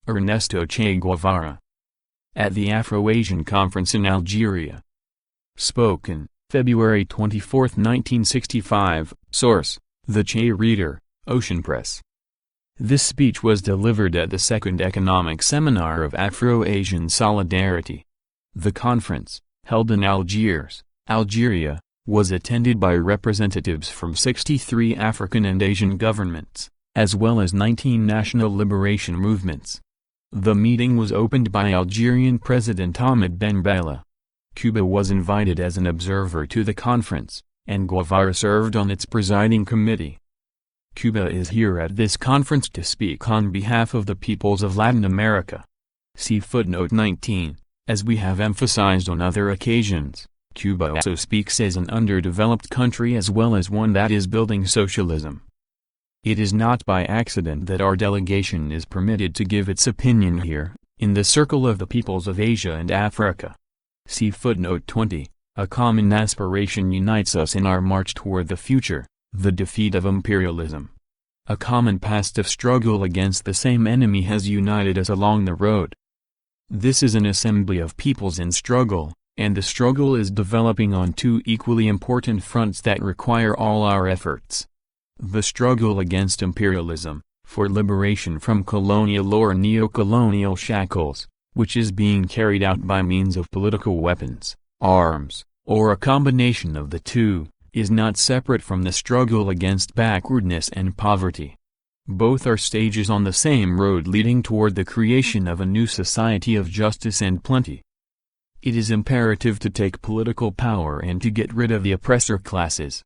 Ernesto Che Guevara. At the Afro-Asian Conference in Algeria. Spoken, February 24, 1965. Source: The Che Reader, Ocean Press. This speech was delivered at the Second Economic Seminar of Afro-Asian Solidarity. The conference, held in Algiers, Algeria, was attended by representatives from 63 African and Asian governments, as well as 19 national liberation movements. The meeting was opened by Algerian President Ahmed Ben Bella. Cuba was invited as an observer to the conference, and Guevara served on its presiding committee. Cuba is here at this conference to speak on behalf of the peoples of Latin America. See footnote 19. As we have emphasized on other occasions, Cuba also speaks as an underdeveloped country as well as one that is building socialism. It is not by accident that our delegation is permitted to give its opinion here, in the circle of the peoples of Asia and Africa. See footnote 20. A common aspiration unites us in our march toward the future, the defeat of imperialism. A common past of struggle against the same enemy has united us along the road. This is an assembly of peoples in struggle, and the struggle is developing on two equally important fronts that require all our efforts. The struggle against imperialism, for liberation from colonial or neocolonial shackles, which is being carried out by means of political weapons, arms, or a combination of the two, is not separate from the struggle against backwardness and poverty. Both are stages on the same road leading toward the creation of a new society of justice and plenty. It is imperative to take political power and to get rid of the oppressor classes.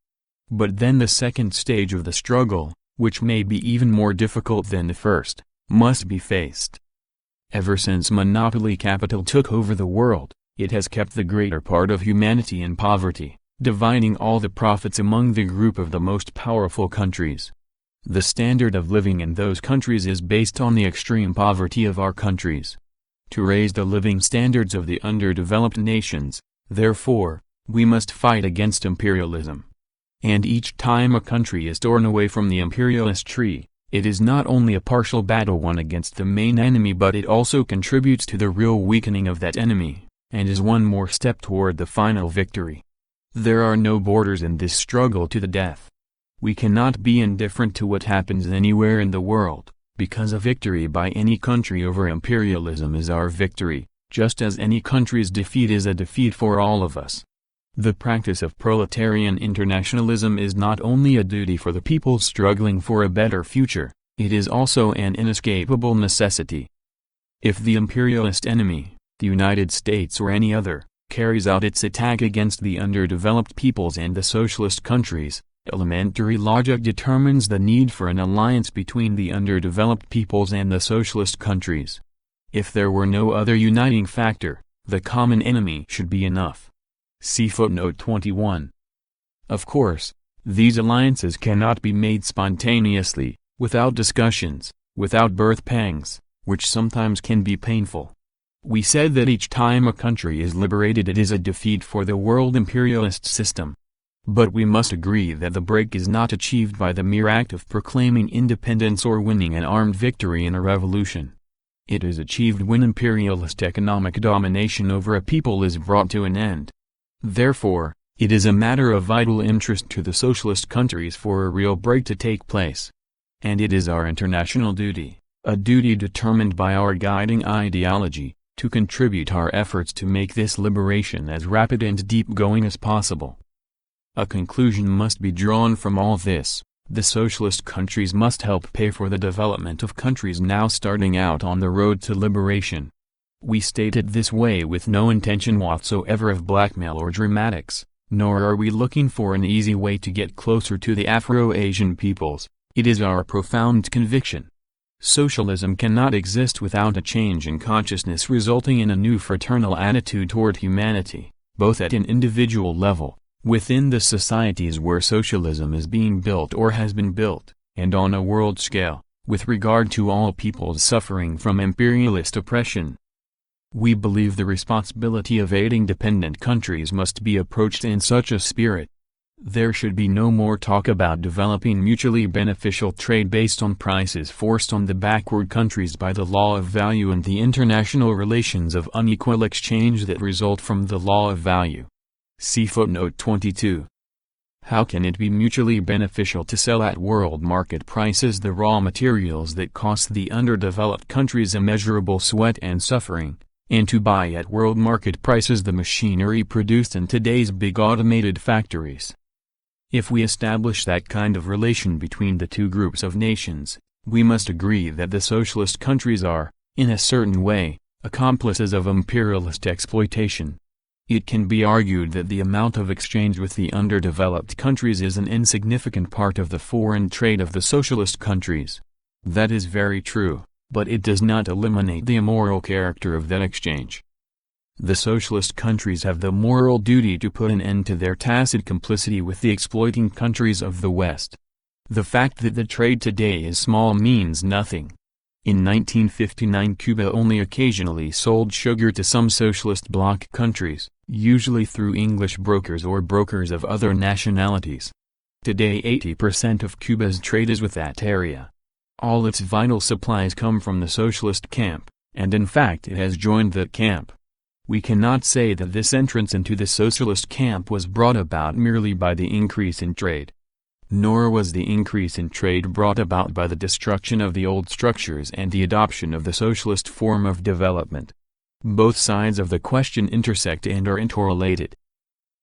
But then the second stage of the struggle, which may be even more difficult than the first, must be faced. Ever since monopoly capital took over the world, it has kept the greater part of humanity in poverty, dividing all the profits among the group of the most powerful countries. The standard of living in those countries is based on the extreme poverty of our countries. To raise the living standards of the underdeveloped nations, therefore, we must fight against imperialism. And each time a country is torn away from the imperialist tree, it is not only a partial battle won against the main enemy, but it also contributes to the real weakening of that enemy, and is one more step toward the final victory. There are no borders in this struggle to the death. We cannot be indifferent to what happens anywhere in the world, because a victory by any country over imperialism is our victory, just as any country's defeat is a defeat for all of us. The practice of proletarian internationalism is not only a duty for the people struggling for a better future, it is also an inescapable necessity. If the imperialist enemy, the United States or any other, carries out its attack against the underdeveloped peoples and the socialist countries, elementary logic determines the need for an alliance between the underdeveloped peoples and the socialist countries. If there were no other uniting factor, the common enemy should be enough. See footnote 21. Of course, these alliances cannot be made spontaneously, without discussions, without birth pangs, which sometimes can be painful. We said that each time a country is liberated it is a defeat for the world imperialist system. But we must agree that the break is not achieved by the mere act of proclaiming independence or winning an armed victory in a revolution. It is achieved when imperialist economic domination over a people is brought to an end. Therefore, it is a matter of vital interest to the socialist countries for a real break to take place. And it is our international duty, a duty determined by our guiding ideology, to contribute our efforts to make this liberation as rapid and deep-going as possible. A conclusion must be drawn from all this: the socialist countries must help pay for the development of countries now starting out on the road to liberation. We state it this way with no intention whatsoever of blackmail or dramatics, nor are we looking for an easy way to get closer to the Afro-Asian peoples. It is our profound conviction. Socialism cannot exist without a change in consciousness resulting in a new fraternal attitude toward humanity, both at an individual level, within the societies where socialism is being built or has been built, and on a world scale, with regard to all peoples suffering from imperialist oppression. We believe the responsibility of aiding dependent countries must be approached in such a spirit. There should be no more talk about developing mutually beneficial trade based on prices forced on the backward countries by the law of value and the international relations of unequal exchange that result from the law of value. See footnote 22. How can it be mutually beneficial to sell at world market prices the raw materials that cost the underdeveloped countries immeasurable sweat and suffering, and to buy at world market prices the machinery produced in today's big automated factories? If we establish that kind of relation between the two groups of nations, we must agree that the socialist countries are, in a certain way, accomplices of imperialist exploitation. It can be argued that the amount of exchange with the underdeveloped countries is an insignificant part of the foreign trade of the socialist countries. That is very true, but it does not eliminate the immoral character of that exchange. The socialist countries have the moral duty to put an end to their tacit complicity with the exploiting countries of the West. The fact that the trade today is small means nothing. In 1959 Cuba only occasionally sold sugar to some socialist bloc countries, usually through English brokers or brokers of other nationalities. Today 80% of Cuba's trade is with that area. All its vital supplies come from the socialist camp, and in fact it has joined that camp. We cannot say that this entrance into the socialist camp was brought about merely by the increase in trade. Nor was the increase in trade brought about by the destruction of the old structures and the adoption of the socialist form of development. Both sides of the question intersect and are interrelated.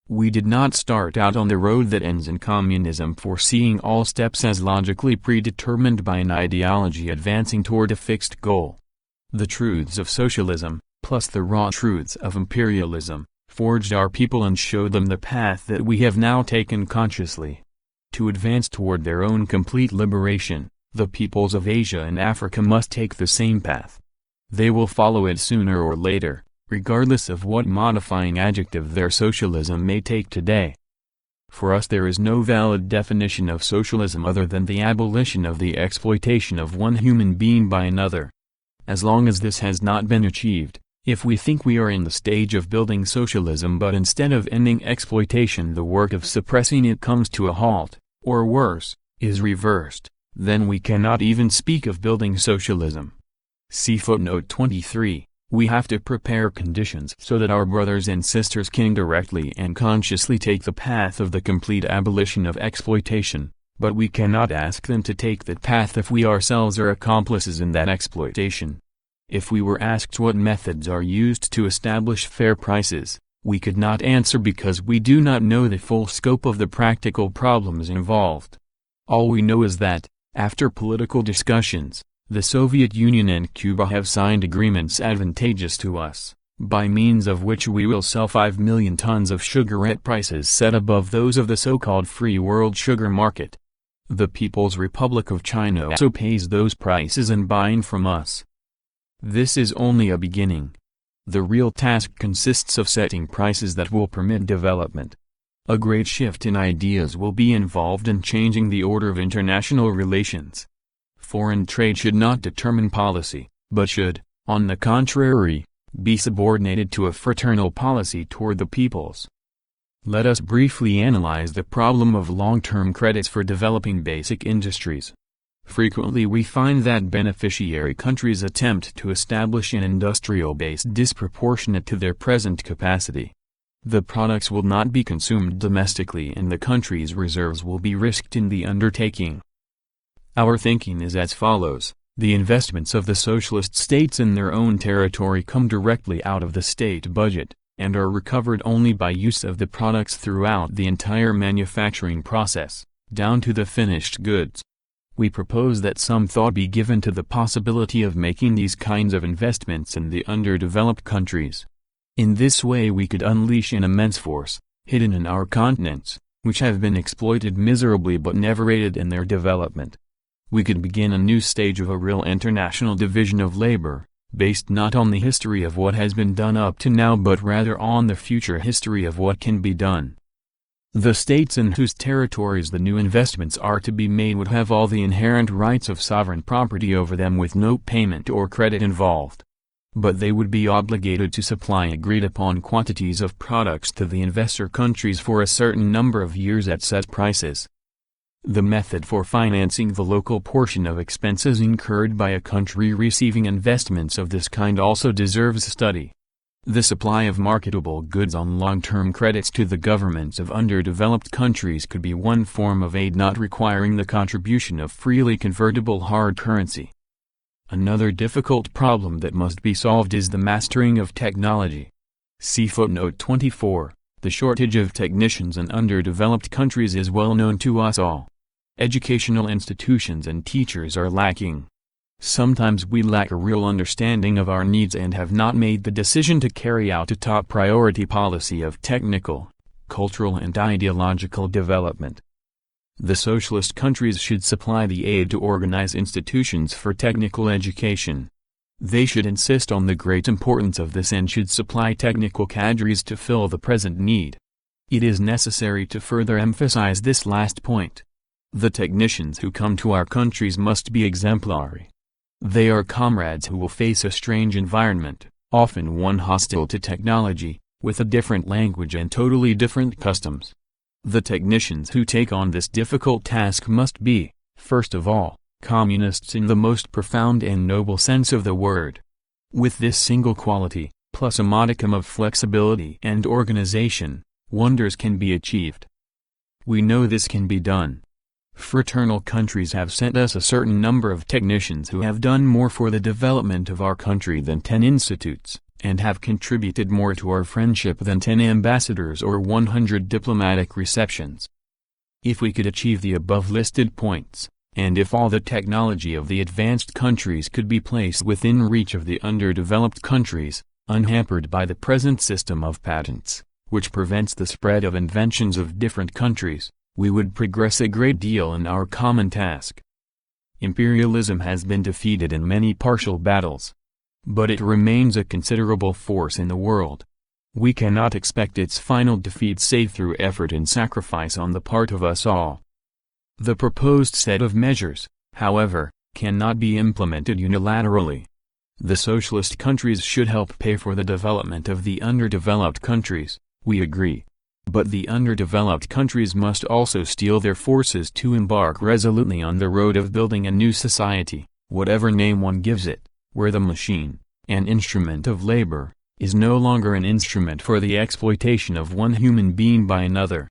We did not start out on the road that ends in communism foreseeing all steps as logically predetermined by an ideology advancing toward a fixed goal. The truths of socialism, plus the raw truths of imperialism, forged our people and showed them the path that we have now taken consciously. To advance toward their own complete liberation, the peoples of Asia and Africa must take the same path. They will follow it sooner or later, regardless of what modifying adjective their socialism may take today. For us there is no valid definition of socialism other than the abolition of the exploitation of one human being by another. As long as this has not been achieved, if we think we are in the stage of building socialism but instead of ending exploitation the work of suppressing it comes to a halt, or worse, is reversed, then we cannot even speak of building socialism. See footnote 23. We have to prepare conditions so that our brothers and sisters can directly and consciously take the path of the complete abolition of exploitation, but we cannot ask them to take that path if we ourselves are accomplices in that exploitation. If we were asked what methods are used to establish fair prices, we could not answer because we do not know the full scope of the practical problems involved. All we know is that, after political discussions, the Soviet Union and Cuba have signed agreements advantageous to us, by means of which we will sell 5 million tons of sugar at prices set above those of the so-called free world sugar market. The People's Republic of China also pays those prices in buying from us. This is only a beginning. The real task consists of setting prices that will permit development. A great shift in ideas will be involved in changing the order of international relations. Foreign trade should not determine policy, but should, on the contrary, be subordinated to a fraternal policy toward the peoples. Let us briefly analyze the problem of long-term credits for developing basic industries. Frequently we find that beneficiary countries attempt to establish an industrial base disproportionate to their present capacity. The products will not be consumed domestically and the country's reserves will be risked in the undertaking. Our thinking is as follows: the investments of the socialist states in their own territory come directly out of the state budget, and are recovered only by use of the products throughout the entire manufacturing process, down to the finished goods. We propose that some thought be given to the possibility of making these kinds of investments in the underdeveloped countries. In this way we could unleash an immense force, hidden in our continents, which have been exploited miserably but never aided in their development. We could begin a new stage of a real international division of labor, based not on the history of what has been done up to now but rather on the future history of what can be done. The states in whose territories the new investments are to be made would have all the inherent rights of sovereign property over them with no payment or credit involved. but they would be obligated to supply agreed-upon quantities of products to the investor countries for a certain number of years at set prices. The method for financing the local portion of expenses incurred by a country receiving investments of this kind also deserves study. The supply of marketable goods on long-term credits to the governments of underdeveloped countries could be one form of aid not requiring the contribution of freely convertible hard currency. Another difficult problem that must be solved is the mastering of technology. See footnote 24. The shortage of technicians in underdeveloped countries is well known to us all. Educational institutions and teachers are lacking. Sometimes we lack a real understanding of our needs and have not made the decision to carry out a top priority policy of technical, cultural and ideological development. The socialist countries should supply the aid to organize institutions for technical education. They should insist on the great importance of this and should supply technical cadres to fill the present need. It is necessary to further emphasize this last point. The technicians who come to our countries must be exemplary. They are comrades who will face a strange environment, often one hostile to technology, with a different language and totally different customs. The technicians who take on this difficult task must be, first of all, communists in the most profound and noble sense of the word. With this single quality, plus a modicum of flexibility and organization, wonders can be achieved. We know this can be done. Fraternal countries have sent us a certain number of technicians who have done more for the development of our country than 10 institutes, and have contributed more to our friendship than 10 ambassadors or 100 diplomatic receptions. If we could achieve the above-listed points, and if all the technology of the advanced countries could be placed within reach of the underdeveloped countries, unhampered by the present system of patents, which prevents the spread of inventions of different countries, we would progress a great deal in our common task. Imperialism has been defeated in many partial battles, but it remains a considerable force in the world. We cannot expect its final defeat save through effort and sacrifice on the part of us all. The proposed set of measures, however, cannot be implemented unilaterally. The socialist countries should help pay for the development of the underdeveloped countries, we agree. But the underdeveloped countries must also steel their forces to embark resolutely on the road of building a new society, whatever name one gives it, where the machine, an instrument of labor, is no longer an instrument for the exploitation of one human being by another.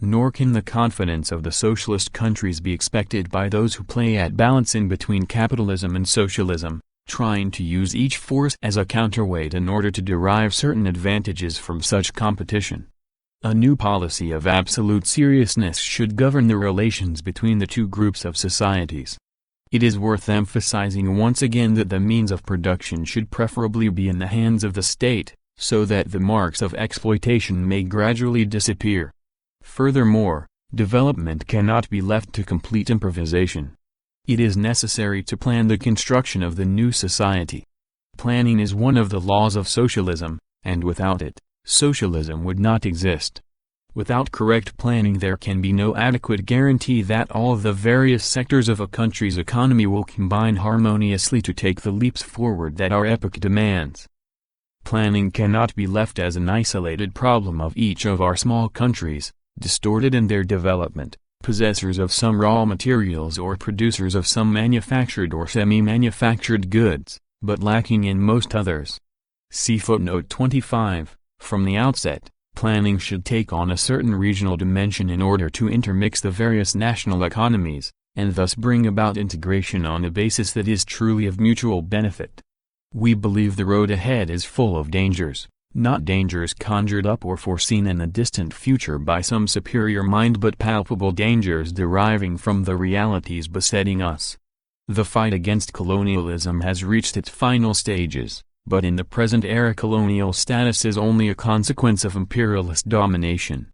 Nor can the confidence of the socialist countries be expected by those who play at balancing between capitalism and socialism, trying to use each force as a counterweight in order to derive certain advantages from such competition. A new policy of absolute seriousness should govern the relations between the two groups of societies. It is worth emphasizing once again that the means of production should preferably be in the hands of the state, so that the marks of exploitation may gradually disappear. Furthermore, development cannot be left to complete improvisation. It is necessary to plan the construction of the new society. Planning is one of the laws of socialism, and without it, socialism would not exist. Without correct planning there can be no adequate guarantee that all of the various sectors of a country's economy will combine harmoniously to take the leaps forward that our epoch demands. Planning cannot be left as an isolated problem of each of our small countries, distorted in their development, possessors of some raw materials or producers of some manufactured or semi-manufactured goods, but lacking in most others. See footnote 25. From the outset, planning should take on a certain regional dimension in order to intermix the various national economies, and thus bring about integration on a basis that is truly of mutual benefit. We believe the road ahead is full of dangers, not dangers conjured up or foreseen in a distant future by some superior mind but palpable dangers deriving from the realities besetting us. The fight against colonialism has reached its final stages. But in the present era colonial status is only a consequence of imperialist domination.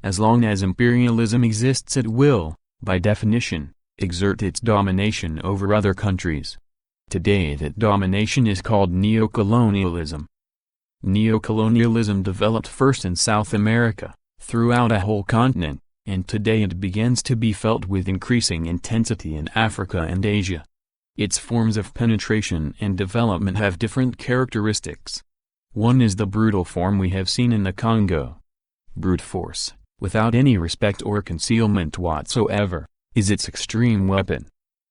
As long as imperialism exists it will, by definition, exert its domination over other countries. Today that domination is called neocolonialism. Neocolonialism developed first in South America, throughout a whole continent, and today it begins to be felt with increasing intensity in Africa and Asia. Its forms of penetration and development have different characteristics. One is the brutal form we have seen in the Congo. Brute force, without any respect or concealment whatsoever, is its extreme weapon.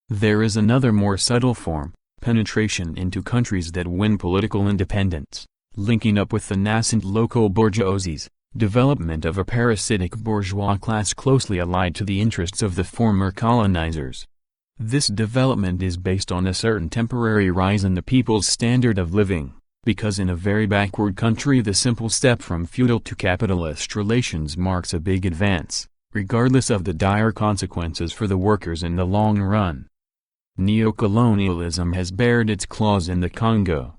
There is another more subtle form, penetration into countries that win political independence, linking up with the nascent local bourgeoisies, development of a parasitic bourgeois class closely allied to the interests of the former colonizers. This development is based on a certain temporary rise in the people's standard of living, because in a very backward country the simple step from feudal to capitalist relations marks a big advance, regardless of the dire consequences for the workers in the long run. Neocolonialism has bared its claws in the Congo.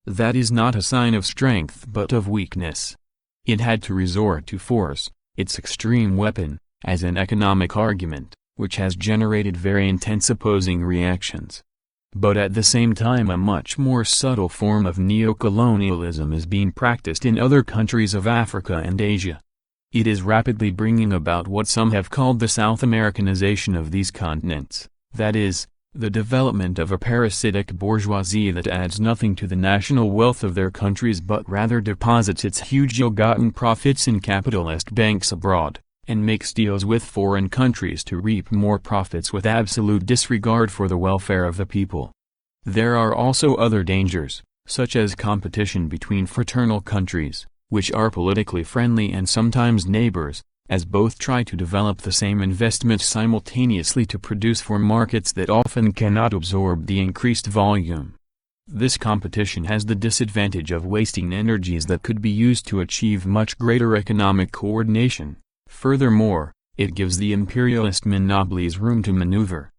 That is not a sign of strength but of weakness. It had to resort to force, its extreme weapon, as an economic argument, which has generated very intense opposing reactions. But at the same time a much more subtle form of neocolonialism is being practiced in other countries of Africa and Asia. It is rapidly bringing about what some have called the South Americanization of these continents, that is, the development of a parasitic bourgeoisie that adds nothing to the national wealth of their countries but rather deposits its huge ill-gotten profits in capitalist banks abroad, and makes deals with foreign countries to reap more profits with absolute disregard for the welfare of the people. There are also other dangers, such as competition between fraternal countries, which are politically friendly and sometimes neighbors, as both try to develop the same investments simultaneously to produce for markets that often cannot absorb the increased volume. This competition has the disadvantage of wasting energies that could be used to achieve much greater economic coordination. Furthermore, it gives the imperialist monopolies room to maneuver.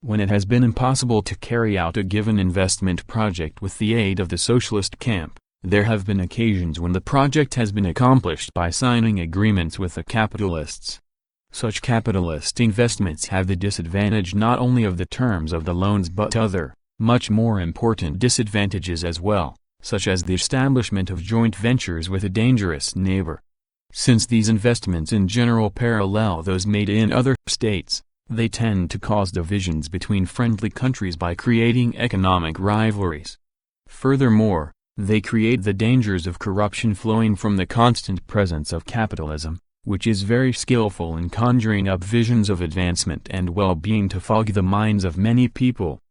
When it has been impossible to carry out a given investment project with the aid of the socialist camp, there have been occasions when the project has been accomplished by signing agreements with the capitalists. Such capitalist investments have the disadvantage not only of the terms of the loans but other, much more important disadvantages as well, such as the establishment of joint ventures with a dangerous neighbor. Since these investments in general parallel those made in other states, they tend to cause divisions between friendly countries by creating economic rivalries. Furthermore, they create the dangers of corruption flowing from the constant presence of capitalism, which is very skillful in conjuring up visions of advancement and well-being to fog the minds of many people.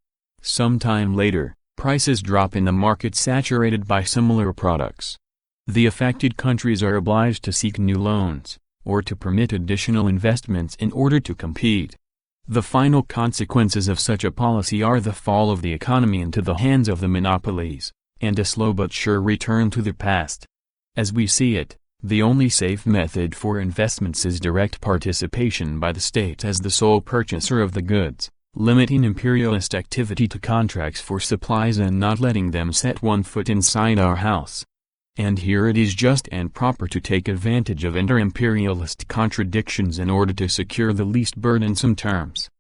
Some time later, prices drop in the market saturated by similar products. The affected countries are obliged to seek new loans, or to permit additional investments in order to compete. The final consequences of such a policy are the fall of the economy into the hands of the monopolies, and a slow but sure return to the past. As we see it, the only safe method for investments is direct participation by the state as the sole purchaser of the goods, limiting imperialist activity to contracts for supplies and not letting them set one foot inside our house. And here it is just and proper to take advantage of inter-imperialist contradictions in order to secure the least burdensome terms.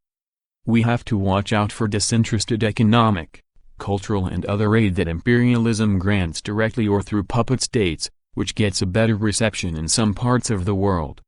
We have to watch out for disinterested economic, cultural and other aid that imperialism grants directly or through puppet states, which gets a better reception in some parts of the world.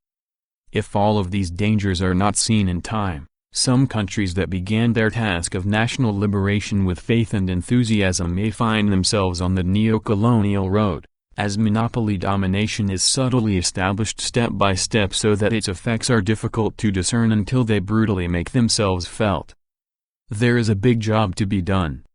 If all of these dangers are not seen in time, some countries that began their task of national liberation with faith and enthusiasm may find themselves on the neo-colonial road, as monopoly domination is subtly established step by step so that its effects are difficult to discern until they brutally make themselves felt. There is a big job to be done.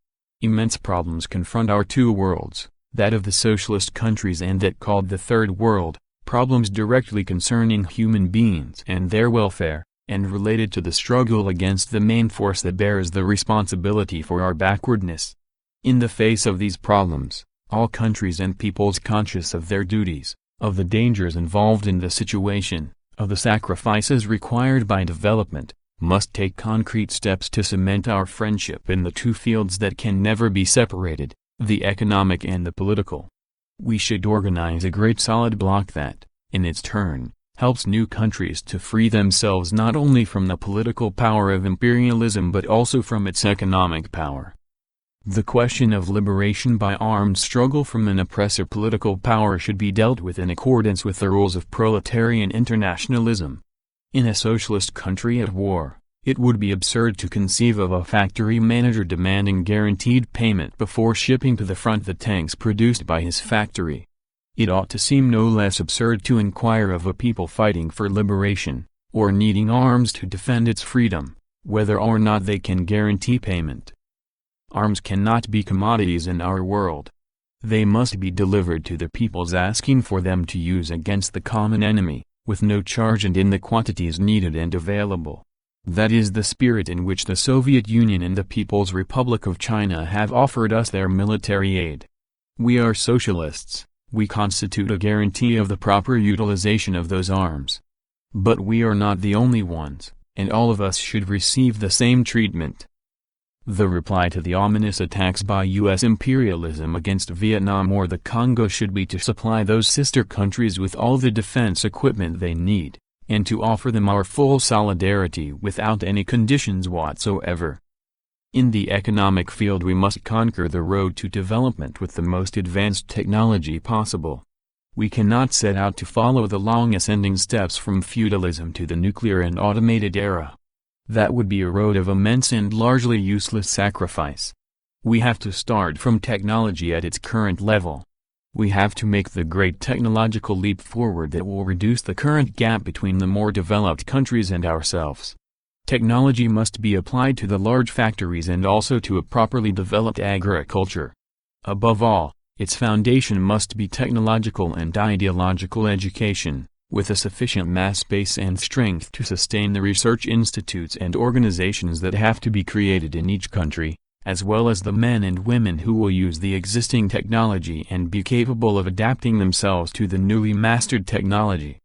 Immense problems confront our two worlds, that of the socialist countries and that called the Third World, problems directly concerning human beings and their welfare, and related to the struggle against the main force that bears the responsibility for our backwardness. In the face of these problems, all countries and peoples conscious of their duties, of the dangers involved in the situation, of the sacrifices required by development, must take concrete steps to cement our friendship in the two fields that can never be separated, the economic and the political. We should organize a great solid bloc that, in its turn, helps new countries to free themselves not only from the political power of imperialism but also from its economic power. The question of liberation by armed struggle from an oppressive political power should be dealt with in accordance with the rules of proletarian internationalism. In a socialist country at war, It would be absurd to conceive of a factory manager demanding guaranteed payment before shipping to the front the tanks produced by his factory. It ought to seem no less absurd to inquire of a people fighting for liberation, or needing arms to defend its freedom, whether or not they can guarantee payment. Arms cannot be commodities in our world. They must be delivered to the peoples asking for them to use against the common enemy, with no charge and in the quantities needed and available. That is the spirit in which the Soviet Union and the People's Republic of China have offered us their military aid. We are socialists. We constitute a guarantee of the proper utilization of those arms. But we are not the only ones, and all of us should receive the same treatment. The reply to the ominous attacks by U.S. imperialism against Vietnam or the Congo should be to supply those sister countries with all the defense equipment they need, and to offer them our full solidarity without any conditions whatsoever. In the economic field we must conquer the road to development with the most advanced technology possible. We cannot set out to follow the long ascending steps from feudalism to the nuclear and automated era. That would be a road of immense and largely useless sacrifice. We have to start from technology at its current level. We have to make the great technological leap forward that will reduce the current gap between the more developed countries and ourselves. Technology must be applied to the large factories and also to a properly developed agriculture. Above all, its foundation must be technological and ideological education, with a sufficient mass base and strength to sustain the research institutes and organizations that have to be created in each country, as well as the men and women who will use the existing technology and be capable of adapting themselves to the newly mastered technology.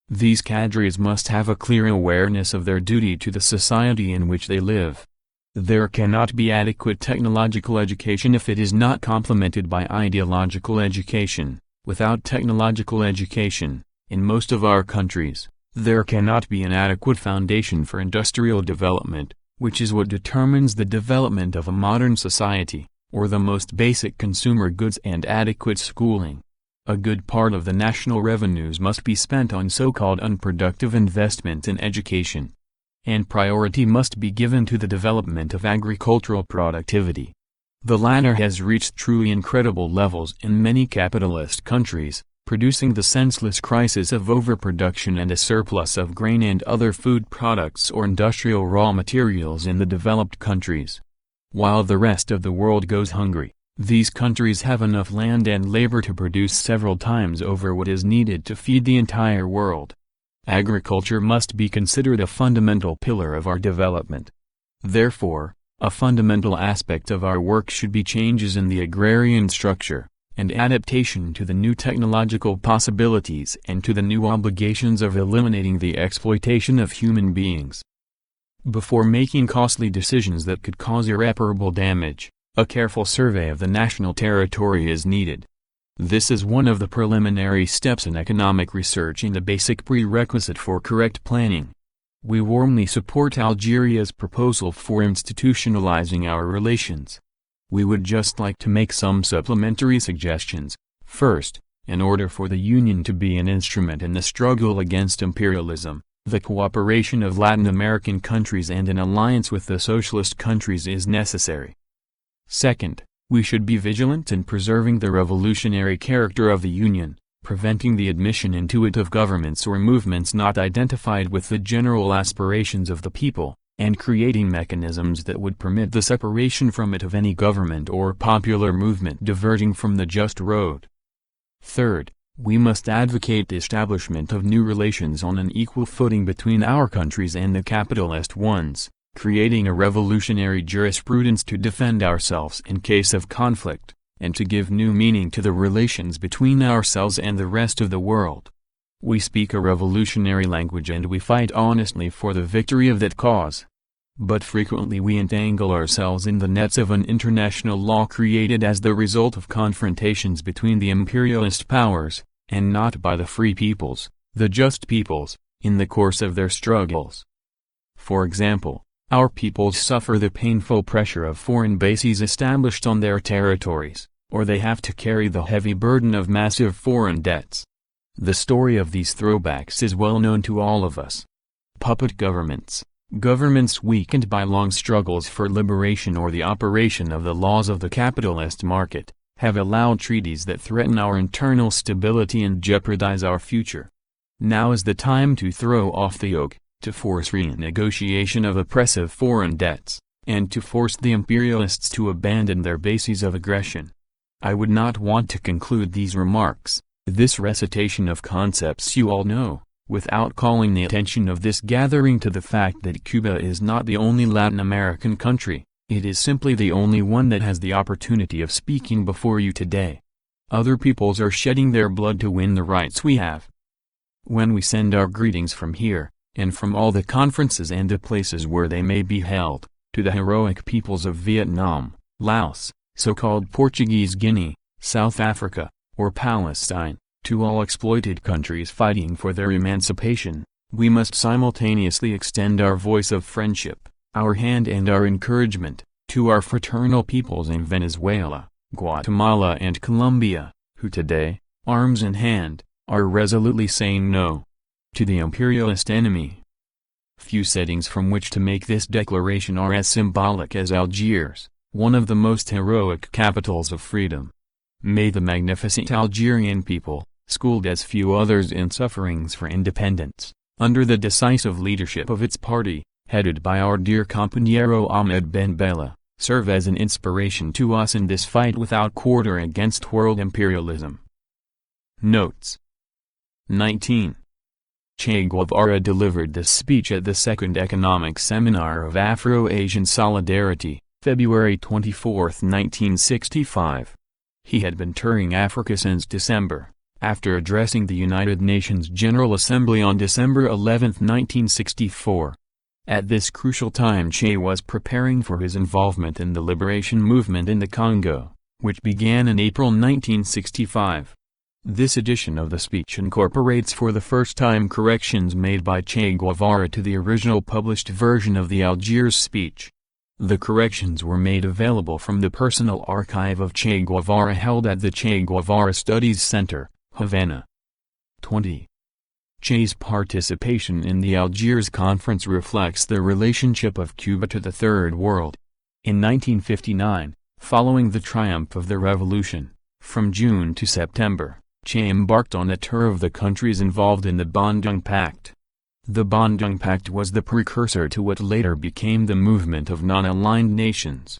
These cadres must have a clear awareness of their duty to the society in which they live. There cannot be adequate technological education if it is not complemented by ideological education. Without technological education, in most of our countries, there cannot be an adequate foundation for industrial development, which is what determines the development of a modern society, or the most basic consumer goods and adequate schooling. A good part of the national revenues must be spent on so-called unproductive investment in education. And priority must be given to the development of agricultural productivity. The latter has reached truly incredible levels in many capitalist countries, producing the senseless crisis of overproduction and a surplus of grain and other food products or industrial raw materials in the developed countries. While the rest of the world goes hungry, these countries have enough land and labor to produce several times over what is needed to feed the entire world. Agriculture must be considered a fundamental pillar of our development. Therefore, a fundamental aspect of our work should be changes in the agrarian structure, and adaptation to the new technological possibilities and to the new obligations of eliminating the exploitation of human beings. Before making costly decisions that could cause irreparable damage, a careful survey of the national territory is needed. This is one of the preliminary steps in economic research and a basic prerequisite for correct planning. We warmly support Algeria's proposal for institutionalizing our relations. We would just like to make some supplementary suggestions. First, in order for the Union to be an instrument in the struggle against imperialism, the cooperation of Latin American countries and an alliance with the socialist countries is necessary. Second, we should be vigilant in preserving the revolutionary character of the Union, preventing the admission into it of governments or movements not identified with the general aspirations of the people, and creating mechanisms that would permit the separation from it of any government or popular movement diverging from the just road. Third, we must advocate the establishment of new relations on an equal footing between our countries and the capitalist ones, creating a revolutionary jurisprudence to defend ourselves in case of conflict, and to give new meaning to the relations between ourselves and the rest of the world. We speak a revolutionary language and we fight honestly for the victory of that cause. But frequently we entangle ourselves in the nets of an international law created as the result of confrontations between the imperialist powers, and not by the free peoples, the just peoples, in the course of their struggles. For example, our peoples suffer the painful pressure of foreign bases established on their territories, or they have to carry the heavy burden of massive foreign debts. The story of these throwbacks is well known to all of us. Puppet governments, Governments weakened by long struggles for liberation or the operation of the laws of the capitalist market, have allowed treaties that threaten our internal stability and jeopardize our future. Now is the time to throw off the yoke, to force renegotiation of oppressive foreign debts, and to force the imperialists to abandon their bases of aggression. I would not want to conclude these remarks, this recitation of concepts you all know, without calling the attention of this gathering to the fact that Cuba is not the only Latin American country, it is simply the only one that has the opportunity of speaking before you today. Other peoples are shedding their blood to win the rights we have. When we send our greetings from here, and from all the conferences and the places where they may be held, to the heroic peoples of Vietnam, Laos, so-called Portuguese Guinea, South Africa, or Palestine, to all exploited countries fighting for their emancipation, we must simultaneously extend our voice of friendship, our hand and our encouragement, to our fraternal peoples in Venezuela, Guatemala and Colombia, who today, arms in hand, are resolutely saying no to the imperialist enemy. Few settings from which to make this declaration are as symbolic as Algiers, one of the most heroic capitals of freedom. May the magnificent Algerian people, schooled as few others in sufferings for independence, under the decisive leadership of its party, headed by our dear compañero Ahmed Ben Bella, serve as an inspiration to us in this fight without quarter against world imperialism. Notes. 19. Che Guevara delivered this speech at the Second Economic Seminar of Afro-Asian Solidarity, February 24, 1965. He had been touring Africa since December, after addressing the United Nations General Assembly on December 11, 1964. At this crucial time Che was preparing for his involvement in the liberation movement in the Congo, which began in April 1965. This edition of the speech incorporates for the first time corrections made by Che Guevara to the original published version of the Algiers speech. The corrections were made available from the personal archive of Che Guevara held at the Che Guevara Studies Center, Havana. 20. Che's participation in the Algiers Conference reflects the relationship of Cuba to the Third World. In 1959, following the triumph of the revolution, from June to September, Che embarked on a tour of the countries involved in the Bandung Pact. The Bandung Pact was the precursor to what later became the movement of non-aligned nations.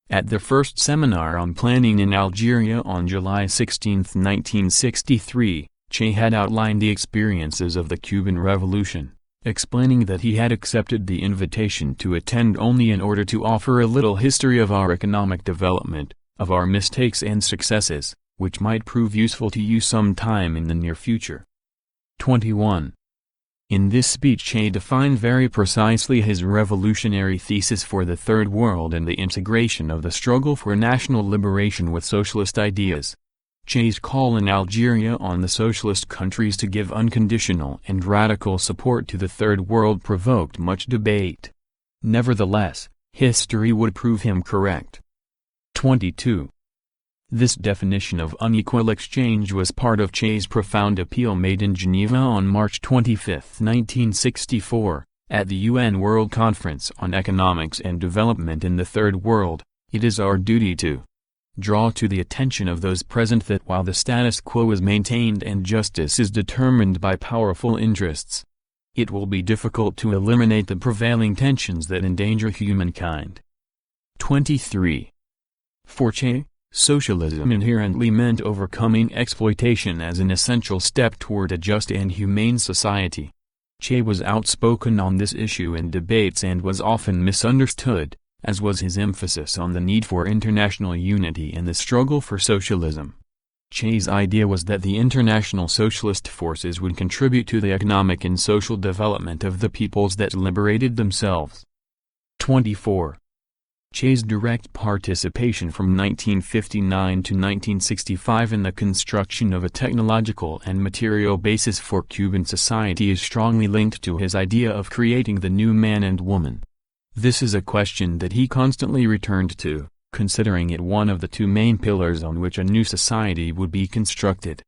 At the first seminar on planning in Algeria on July 16, 1963, Che had outlined the experiences of the Cuban Revolution, explaining that he had accepted the invitation to attend only in order to offer a little history of our economic development, of our mistakes and successes, which might prove useful to you sometime in the near future. 21. In this speech Che defined very precisely his revolutionary thesis for the Third World and the integration of the struggle for national liberation with socialist ideas. Che's call in Algeria on the socialist countries to give unconditional and radical support to the Third World provoked much debate. Nevertheless, history would prove him correct. 22. This definition of unequal exchange was part of Che's profound appeal made in Geneva on March 25, 1964, at the UN World Conference on Economics and Development in the Third World. It is our duty to draw to the attention of those present that while the status quo is maintained and justice is determined by powerful interests, it will be difficult to eliminate the prevailing tensions that endanger humankind. 23. For Che, socialism inherently meant overcoming exploitation as an essential step toward a just and humane society. Che was outspoken on this issue in debates and was often misunderstood, as was his emphasis on the need for international unity in the struggle for socialism. Che's idea was that the international socialist forces would contribute to the economic and social development of the peoples that liberated themselves. 24. Che's direct participation from 1959 to 1965 in the construction of a technological and material basis for Cuban society is strongly linked to his idea of creating the new man and woman. This is a question that he constantly returned to, considering it one of the two main pillars on which a new society would be constructed.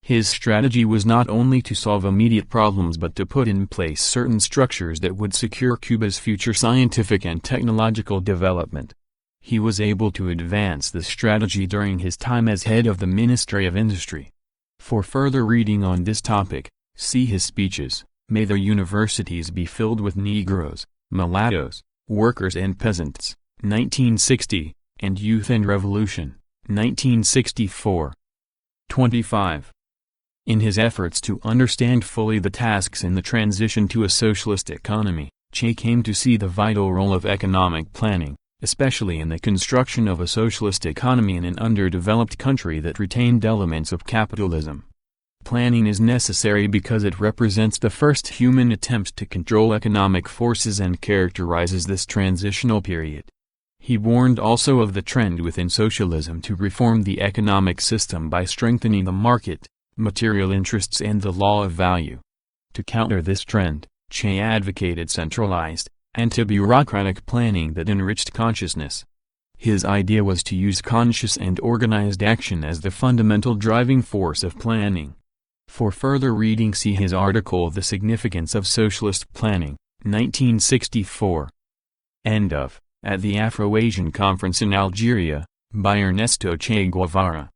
His strategy was not only to solve immediate problems but to put in place certain structures that would secure Cuba's future scientific and technological development. He was able to advance this strategy during his time as head of the Ministry of Industry. For further reading on this topic, see his speeches, May the Universities Be Filled with Negroes, Mulattoes, Workers and Peasants, 1960, and Youth and Revolution, 1964. 25. In his efforts to understand fully the tasks in the transition to a socialist economy, Che came to see the vital role of economic planning, especially in the construction of a socialist economy in an underdeveloped country that retained elements of capitalism. Planning is necessary because it represents the first human attempt to control economic forces and characterizes this transitional period. He warned also of the trend within socialism to reform the economic system by strengthening the market, material interests and the law of value. To counter this trend, Che advocated centralized, anti-bureaucratic planning that enriched consciousness. His idea was to use conscious and organized action as the fundamental driving force of planning. For further reading see his article The Significance of Socialist Planning, 1964. End of, at the Afro-Asian Conference in Algeria, by Ernesto Che Guevara.